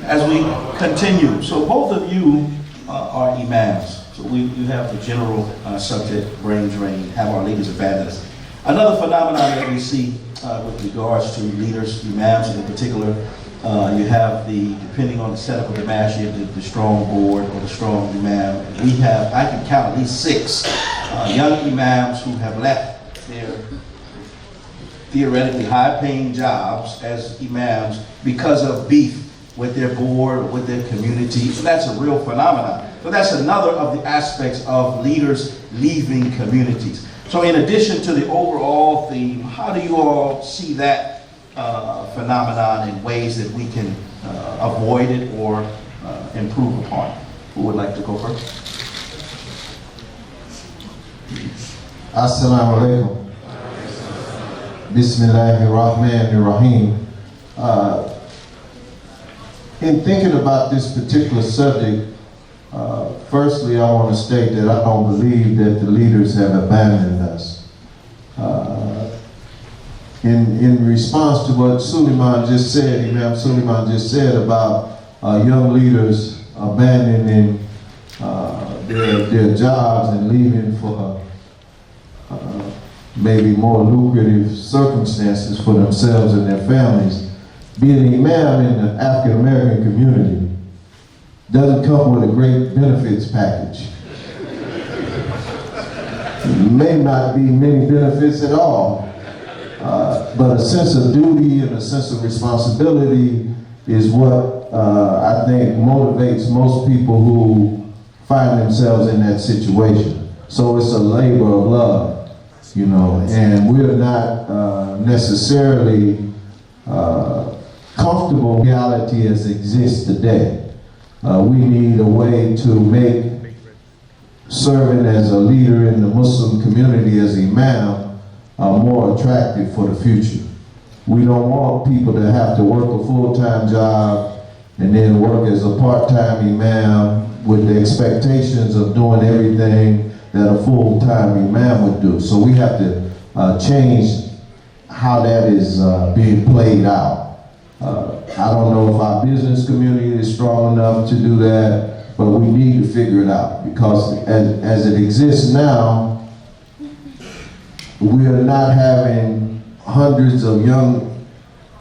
As we continue, so both of you are imams. So we have the general subject, brain drain, have our leaders abandon us. Another phenomenon that we see with regards to leaders, imams in particular, you have depending on the setup of the masjid, the strong board or the strong imam. We have, I can count at least 6 young imams who have left their theoretically high-paying jobs as imams because of beef with their board or with their community. So that's a real phenomenon. So that's another of the aspects of leaders leaving communities. So in addition to the overall theme, how do you all see that phenomenon in ways that we can avoid it or improve upon? Who would like to go first? Assalamu alaikum. Bismillahirrahmanirrahim. In thinking about this particular subject, firstly I want to state that I don't believe that the leaders have abandoned us. In response to what Suleiman just said, Imam Suleiman just said about young leaders abandoning their jobs and leaving for maybe more lucrative circumstances for themselves and their families. Being an imam in the African American community doesn't come with a great benefits package. May not be many benefits at all, but a sense of duty and a sense of responsibility is what I think motivates most people who find themselves in that situation. So it's a labor of love, you know, and we're not necessarily comfortable reality as it exists today. We need a way to make serving as a leader in the Muslim community as imam more attractive for the future. We don't want people to have to work a full-time job and then work as a part-time imam with the expectations of doing everything that a full-time imam would do. So we have to change how that is being played out. I don't know if our business community is strong enough to do that, but we need to figure it out, because as it exists now, we are not having hundreds of young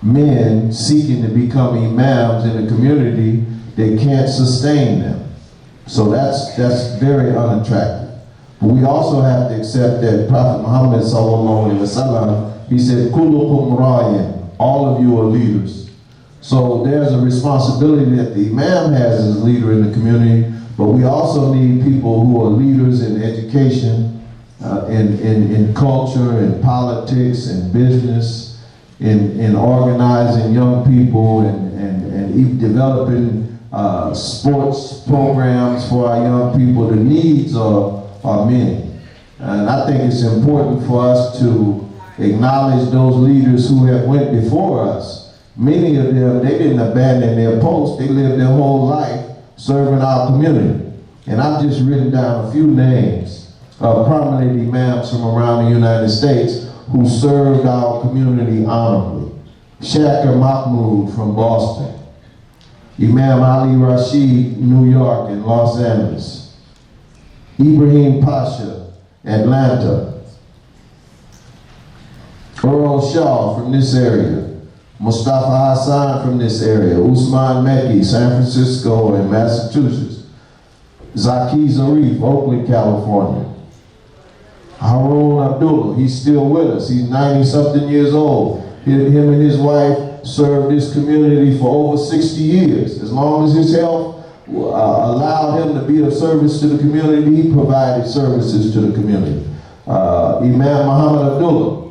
men seeking to become imams in the community that can't sustain them. So that's very unattractive. But we also have to accept that Prophet Muhammad sallallahu alaihi wasallam, he said, "Kullukum ra'in," all of you are leaders. So there's a responsibility that the imam has as leader in the community, but we also need people who are leaders in education, in culture, in politics, in business, in organizing young people and developing sports programs for our young people. The needs are many. And I think it's important for us to acknowledge those leaders who have went before us. Many of them, they didn't abandon their posts. They lived their whole life serving our community. And I've just written down a few names of prominent imams from around the United States who served our community honorably. Shakir Mahmood from Boston. Imam Ali Rashid, New York and Los Angeles. Ibrahim Pasha, Atlanta. Earl Shaw from this area. Mustafa Hassan from this area, Usman Mekki, San Francisco and Massachusetts, Zaki Zarif, Oakland, California, Harun Abdullah, he's still with us, he's 90-something years old. Him and his wife served this community for over 60 years. As long as his health allowed him to be of service to the community, he provided services to the community. Imam Muhammad Abdullah,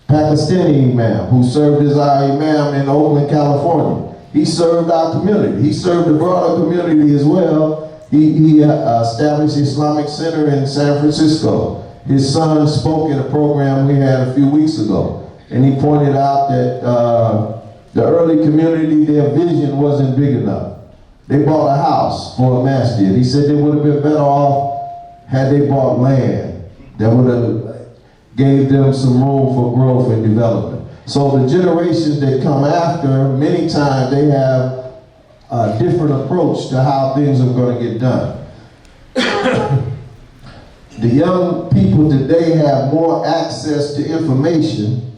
Pakistani imam, who served as our imam in Oakland, California. He served our community. He served the broader community as well. He established the Islamic Center in San Francisco. His son spoke in a program we had a few weeks ago, and he pointed out that the early community, their vision wasn't big enough. They bought a house for a masjid. He said they would have been better off had they bought land that would have gave them some room for growth and development. So the generations that come after, many times they have a different approach to how things are going to get done. The young people today have more access to information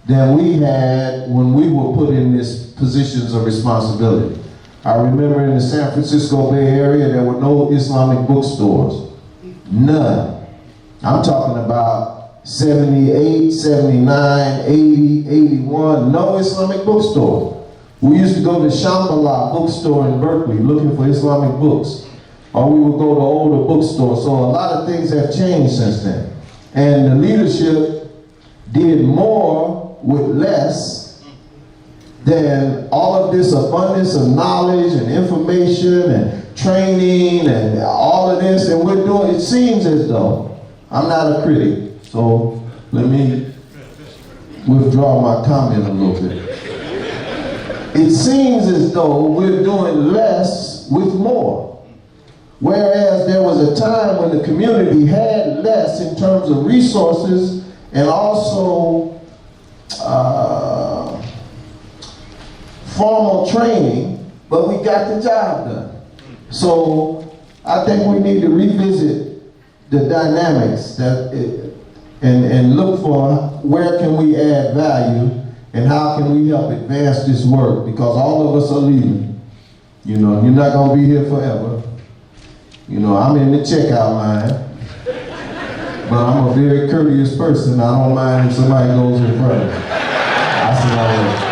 than we had when we were put in these positions of responsibility. I remember in the San Francisco Bay Area, there were no Islamic bookstores. None. I'm talking about 78, 79, 80, 81, no Islamic bookstore. We used to go to Shambhala bookstore in Berkeley looking for Islamic books. Or we would go to older bookstores. So a lot of things have changed since then. And the leadership did more with less than all of this abundance of knowledge and information and training and all of this. And we're doing, it seems as though, I'm not a critic, so let me withdraw my comment a little bit. It seems as though we're doing less with more. Whereas there was a time when the community had less in terms of resources and also formal training, but we got the job done. So I think we need to revisit the dynamics and look for where can we add value and how can we help advance this work, because all of us are leaving. You know, you're not going to be here forever. You know, I'm in the checkout line, but I'm a very courteous person. I don't mind if somebody goes in front of me. I said,